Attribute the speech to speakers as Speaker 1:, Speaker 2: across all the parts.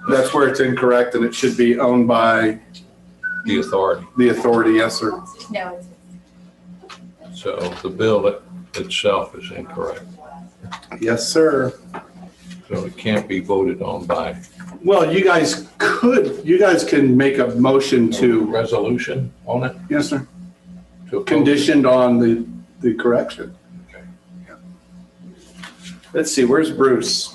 Speaker 1: That's where it's incorrect, and it should be owned by
Speaker 2: The authority.
Speaker 1: the authority. Yes, sir.
Speaker 3: No,
Speaker 2: So the bill itself is incorrect.
Speaker 1: Yes, sir.
Speaker 2: So it can't be voted on by
Speaker 1: Well, you guys can make a motion to,
Speaker 2: resolution on it.
Speaker 1: yes, sir,
Speaker 2: To oppose it?
Speaker 1: conditioned on the correction.
Speaker 2: Okay.
Speaker 1: Let's see, where's Bruce?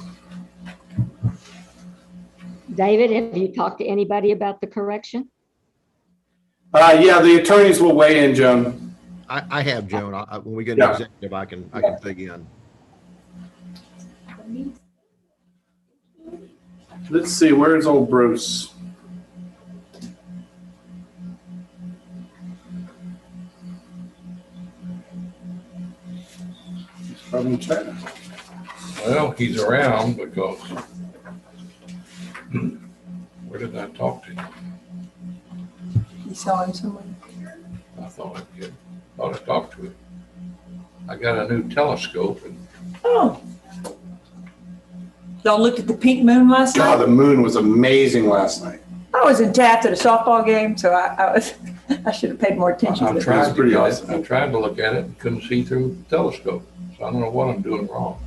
Speaker 4: David, have you talked to anybody about the correction?
Speaker 1: Yeah, the attorneys will weigh in, Joan.
Speaker 5: I have, Joan. When we get
Speaker 1: Yeah.
Speaker 5: into executive, I can dig in.
Speaker 1: Let's see, where's old Bruce? He's probably in China.
Speaker 2: Well, he's around because where did I talk to?
Speaker 3: you saw him somewhere.
Speaker 2: I thought I talked to him. I got a new telescope and
Speaker 3: Oh. Y'all looked at the pink moon last
Speaker 1: God,
Speaker 3: night?
Speaker 1: the moon was amazing last night.
Speaker 3: I was in Taft at a softball game, so I should have paid more attention to
Speaker 2: I
Speaker 3: it.
Speaker 2: tried to
Speaker 1: pretty
Speaker 2: get
Speaker 1: awesome.
Speaker 2: it. I tried to look at it and couldn't see through the telescope. So I don't know what I'm doing wrong.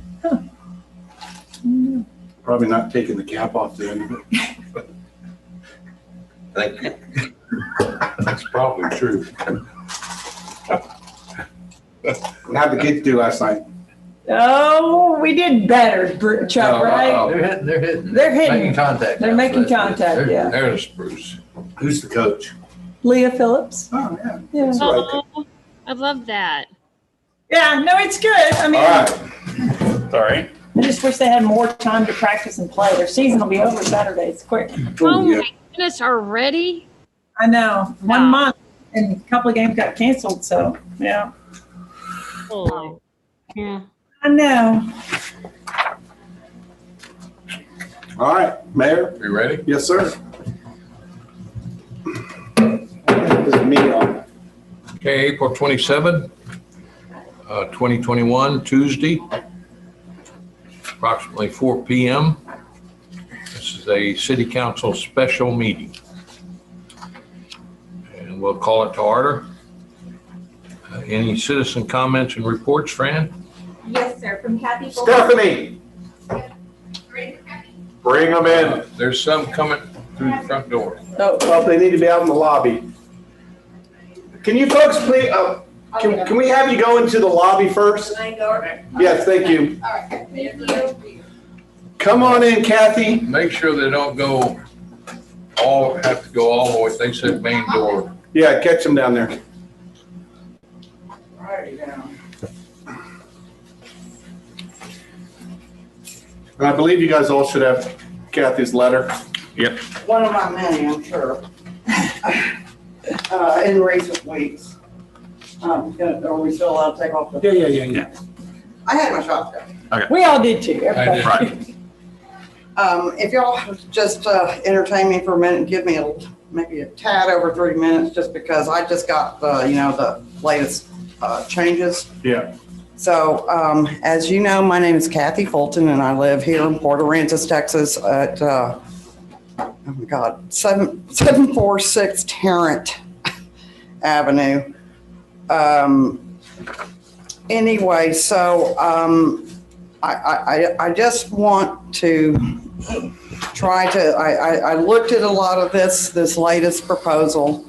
Speaker 1: Probably not taking the cap off the end of it.
Speaker 2: Thank you. That's probably true.
Speaker 1: How'd the kids do last night?
Speaker 3: Oh, we did better, Chuck, right?
Speaker 1: Uh-oh.
Speaker 6: They're hitting.
Speaker 3: They're hitting.
Speaker 6: Making contact.
Speaker 3: They're
Speaker 6: now,
Speaker 3: making
Speaker 6: so that's good.
Speaker 3: contact, yeah.
Speaker 2: There's Bruce.
Speaker 1: Who's the coach?
Speaker 3: Leah Phillips.
Speaker 1: Oh, yeah.
Speaker 3: Yeah.
Speaker 1: That's right.
Speaker 7: Oh, I love that.
Speaker 3: Yeah, no, it's good. I
Speaker 1: All
Speaker 3: mean,
Speaker 1: right.
Speaker 6: Sorry.
Speaker 3: I just wish they had more time to practice and play. Their season will be over Saturday. It's quick.
Speaker 7: Oh
Speaker 1: yeah.
Speaker 7: my goodness, already?
Speaker 3: I know. 1
Speaker 7: Wow.
Speaker 3: month and a couple of games got canceled. So, yeah.
Speaker 7: Holy.
Speaker 4: Yeah.
Speaker 3: I know.
Speaker 1: All right, Mayor?
Speaker 2: You ready?
Speaker 1: Yes, sir. This is me on.
Speaker 2: Okay, April 27, 2021, Tuesday, approximately 4 p.m. This is a city council special meeting. And we'll call it to order. Any citizen comments and reports, Fran?
Speaker 8: Yes, sir, from Kathy Fulton.
Speaker 1: Stephanie, bring them in.
Speaker 2: There's some coming through the front door.
Speaker 3: Oh,
Speaker 1: Well, they need to be out in the lobby. Can you folks please, can we have you go into the lobby first?
Speaker 8: Can I go?
Speaker 1: Yes, thank you.
Speaker 8: All right, thank you.
Speaker 1: Come on in, Kathy.
Speaker 2: Make sure they don't have to go all the way. They said main door.
Speaker 1: Yeah, catch them down there. And I believe you guys all should have Kathy's letter.
Speaker 9: One of my many, I'm sure, in recent weeks. Are we still allowed to take off the?
Speaker 1: Yeah.
Speaker 9: I had my shot done.
Speaker 3: we all did too. Everybody.
Speaker 2: did.
Speaker 9: If y'all just entertain me for a minute and give me maybe a tad over 3 minutes, just because I just got the latest changes.
Speaker 1: Yeah.
Speaker 9: So, as you know, my name is Kathy Fulton, and I live here in Port Aransas, Texas, at 746 Tarrant Avenue. Anyway, so I just want to try to. I looked at a lot of this latest proposal,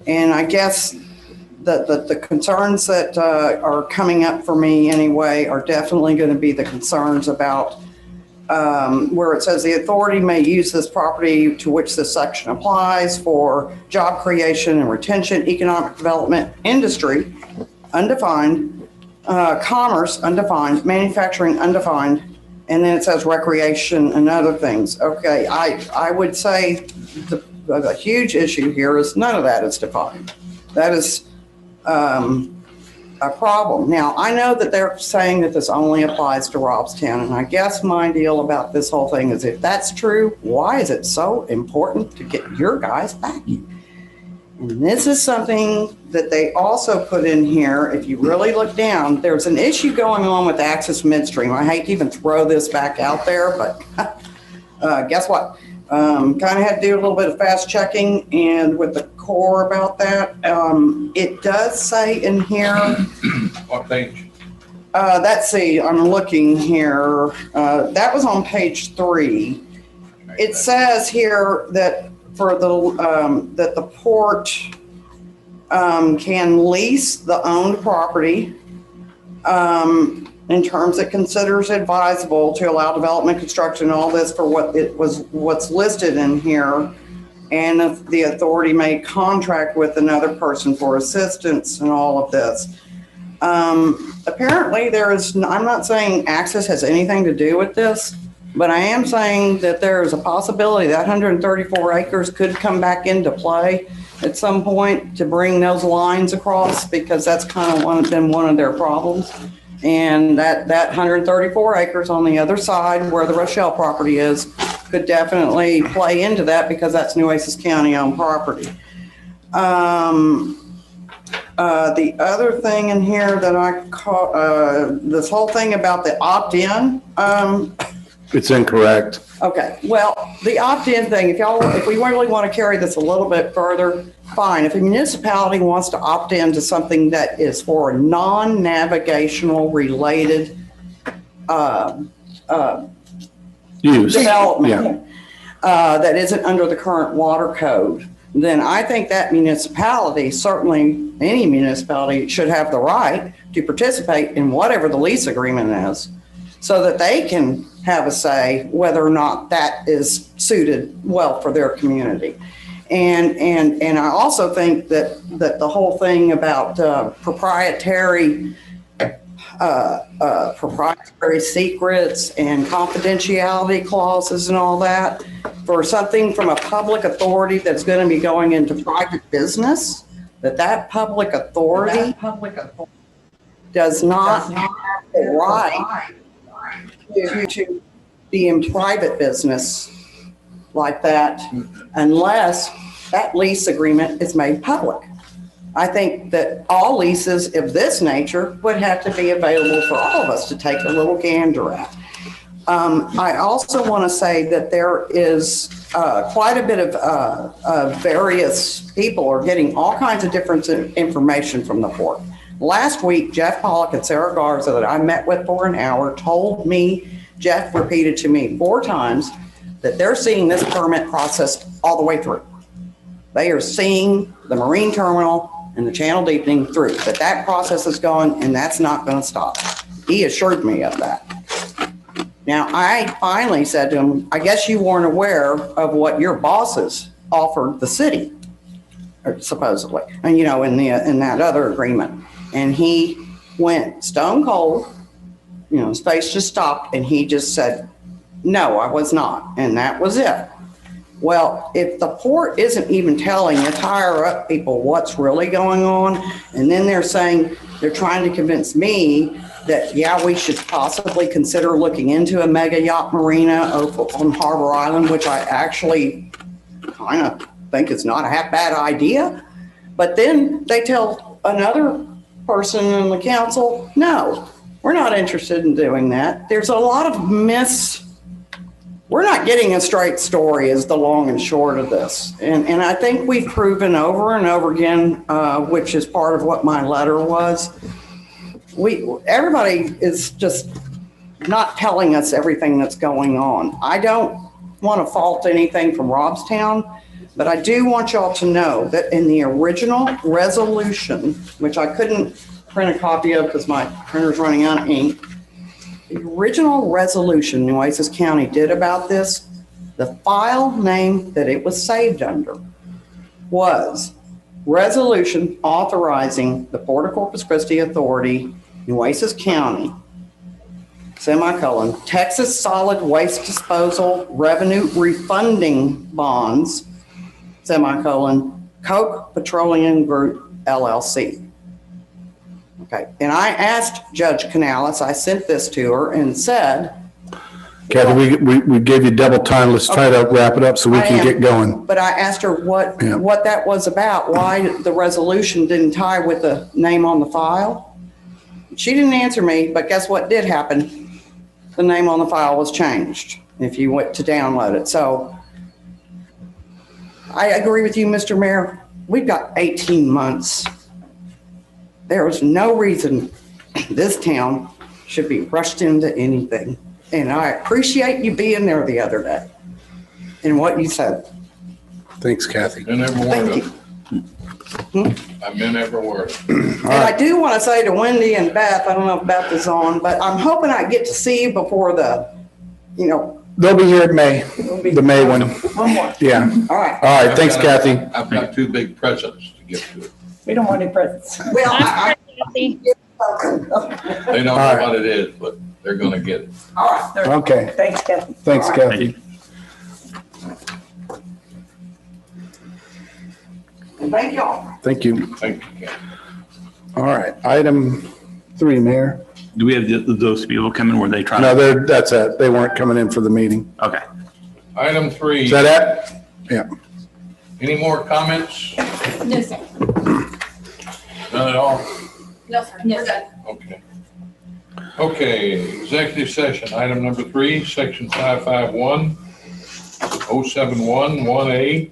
Speaker 9: and I guess the concerns that are coming up for me anyway are definitely going to be the concerns about where it says the authority may use this property to which this section applies for job creation and retention, economic development, industry, undefined, commerce, undefined, manufacturing, undefined, and then it says recreation and other things. Okay, I would say the huge issue here is none of that is defined. That is a problem. Now, I know that they're saying that this only applies to Robstown, and I guess my deal about this whole thing is if that's true, why is it so important to get your guys backing? And this is something that they also put in here. If you really look down, there's an issue going on with Access Midstream. I hate to even throw this back out there, but guess what? Kind of had to do a little bit of fast checking and with the core about that. It does say in here,
Speaker 2: What page?
Speaker 9: let's see, I'm looking here. That was on page 3. It says here that for that the port can lease the owned property in terms it considers advisable to allow development, construction, all this for what's listed in here. And if the authority may contract with another person for assistance and all of this. Apparently I'm not saying Access has anything to do with this, but I am saying that there is a possibility that 134 acres could come back into play at some point to bring those lines across, because that's kind of been one of their problems. And that 134 acres on the other side where the Rochelle property is could definitely play into that, because that's Nueces County owned property. The other thing in here that I caught, this whole thing about the opt-in,
Speaker 1: It's incorrect.
Speaker 9: okay, well, the opt-in thing, if we really want to carry this a little bit further, fine. If a municipality wants to opt in to something that is for non-navigational related
Speaker 1: Use.
Speaker 9: development, that isn't under the current water code, then I think that municipality, certainly any municipality, should have the right to participate in whatever the lease agreement is, so that they can have a say whether or not that is suited well for their community. And I also think that the whole thing about proprietary secrets and confidentiality clauses and all that, for something from a public authority that's going to be going into private business, that public authority does not have the right to be in private business like that unless that lease agreement is made public. I think that all leases of this nature would have to be available for all of us to take a little gander at. I also want to say that there is quite a bit of various people are getting all kinds of different information from the port. Last week, Jeff Pollock and Sarah Garza, that I met with for an hour, told me, Jeff repeated to me 4 times, that they're seeing this permit process all the way through. They are seeing the marine terminal and the channel deepening through, that process is going and that's not going to stop. He assured me of that. Now, I finally said to him, I guess you weren't aware of what your bosses offered the city, or supposedly, and in that other agreement. And he went stone cold, his face just stopped, and he just said, no, I was not. And that was it. Well, if the port isn't even telling its higher up people what's really going on, and then they're saying, they're trying to convince me that, yeah, we should possibly consider looking into a mega yacht marina on Harbor Island, which I actually kind of think is not a half bad idea. But then they tell another person in the council, no, we're not interested in doing that. There's a lot of we're not getting a straight story is the long and short of this. And I think we've proven over and over again, which is part of what my letter was. Everybody is just not telling us everything that's going on. I don't want to fault anything from Robstown, but I do want y'all to know that in the original resolution, which I couldn't print a copy of because my printer's running out of ink, the original resolution Nueces County did about this, the file name that it was saved under was Resolution Authorizing the Port of Corpus Christi Authority, Nueces County, Texas Solid Waste Disposal Revenue Refunding Bonds, Koch Petroleum Group, LLC. Okay, and I asked Judge Canales, I sent this to her and said,
Speaker 1: Kathy, we gave you double time. Let's try to wrap it up so we
Speaker 9: I
Speaker 1: can
Speaker 9: am.
Speaker 1: get going.
Speaker 9: but I asked her what that was about, why the resolution didn't tie with the name on the file. She didn't answer me, but guess what did happen? The name on the file was changed if you went to download it. So I agree with you, Mr. Mayor. We've got 18 months. There is no reason this town should be rushed into anything. And I appreciate you being there the other day and what you said.
Speaker 6: Thanks, Kathy.
Speaker 2: Been every word
Speaker 9: Thank
Speaker 2: of
Speaker 9: you.
Speaker 2: it. I've been every word.
Speaker 9: And I do want to say to Wendy and Beth, I don't know if Beth is on, but I'm hoping I get to see you before
Speaker 6: They'll be here in May, the May one.
Speaker 9: one more.
Speaker 6: Yeah.
Speaker 9: All right.
Speaker 6: All right. Thanks, Kathy.
Speaker 2: I've got two big presents to give to it.
Speaker 3: We don't want any presents.
Speaker 9: Well,
Speaker 7: I'm Kathy.
Speaker 2: They don't know
Speaker 6: All right.
Speaker 2: what it is, but they're gonna get it.
Speaker 9: all right.
Speaker 6: Okay.
Speaker 3: Thanks, Kathy.
Speaker 6: Thanks, Kathy.
Speaker 9: Thank y'all.
Speaker 6: Thank you.
Speaker 2: Thank you, Ken.
Speaker 6: All right. Item 3, Mayor.
Speaker 10: Do we have those people come in where they try?
Speaker 6: No, that's it. They weren't coming in for the meeting.
Speaker 10: Okay.
Speaker 2: Item 3.
Speaker 6: Is that it? Yeah.
Speaker 2: Any more comments?
Speaker 8: No, sir.
Speaker 2: None at all?
Speaker 8: No, sir. We're done.
Speaker 2: Okay. Okay, executive session, item number 3, section 551, 071, 1A.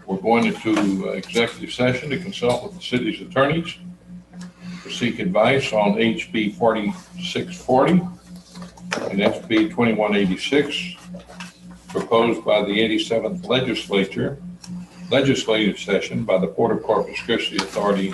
Speaker 2: We're going into executive session to consult with the city's attorneys to seek advice on HB 4640 and SB 2186, proposed by the 87th legislative session by the Port of Corpus Christi Authority